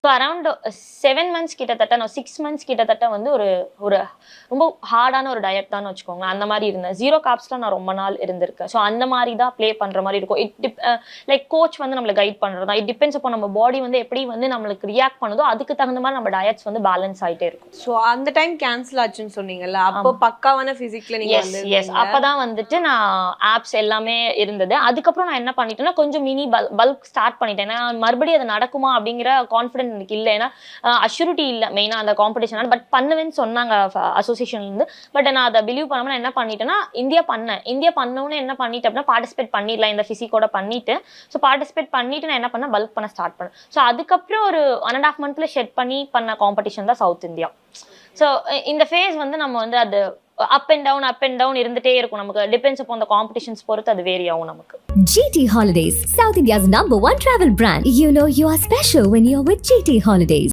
So around 7 months கிட்டத்தட்ட நான் 6 months கிட்டத்தட்ட வந்து ஒரு ஒரு ரொம்ப ஹார்டான ஒரு டயட் தான் வச்சுக்கோங்களேன். அந்த மாதிரி இருந்தேன். 0 கார்ப்ஸ்ல நான் ரொம்ப நாள் இருந்திருக்கேன். ஸோ அந்த மாதிரி தான் ப்ளே பண்ற மாதிரி இருக்கும். லைக் கோச் வந்து நம்மள கைட் பண்றது தான். இட் டிபெண்ட்ஸ் அப்போ நம்ம பாடி வந்து எப்படி வந்து நம்மளுக்கு ரியாக்ட் பண்ணுதோ அதுக்கு தகுந்த மாதிரி நம்ம டயட்ஸ் வந்து பேலன்ஸ் ஆயிட்டே இருக்கும். ஸோ அந்த டைம் கேன்சல் ஆச்சுன்னு சொன்னீங்கல்ல, அப்போ பக்காவான பிசிக்ல நீங்க எஸ் எஸ் அப்பதான் வந்துட்டு நான் ஆப்ஸ் எல்லாமே இருந்தது. அதுக்கப்புறம் நான் என்ன பண்ணிட்டேன்னா கொஞ்சம் மினி பல்க் ஸ்டார்ட் பண்ணிட்டேன். ஏன்னா மறுபடியும் அது நடக்குமா அப்படிங்கிற கான்ஃபிடன்ஸ் எனக்கு இல்லை. ஏன்னா அஷ்யூரிட்டி இல்லை மெயினாக அந்த காம்படிஷன். பட் பண்ணுவேன்னு சொன்னாங்க அசோசியேஷன்லேருந்து. பட் நான் அதை பிலீவ் பண்ணாமல் நான் என்ன பண்ணிட்டேன்னா இந்தியா பண்ணோன்னு என்ன பண்ணிட்டேன் அப்படின்னா பார்ட்டிசிபேட் பண்ணிடலாம் இந்த ஃபிசிக்கோட பண்ணிட்டு. ஸோ பார்ட்டிசிபேட் பண்ணிட்டு நான் என்ன பண்ணேன் பல்க் பண்ண ஸ்டார்ட் பண்ணேன். ஸோ அதுக்கப்புறம் ஒரு 1.5 மந்த்ல ஷெட் பண்ணி பண்ண காம்படிஷன் தான் சவுத் இந்தியா. ஸோ இந்த ஃபேஸ் வந்து நம்ம வந்து அது அப் அண்ட் டவுன் இருந்துட்டே இருக்கும். நமக்கு டிபெண்ட்ஸ் அப்போ அந்த காம்படிஷன்ஸ் பொறுத்து அது வேரி ஆகும் நமக்கு. GT Holidays, South India's #1 travel brand. You know you are special when you're with GT Holidays.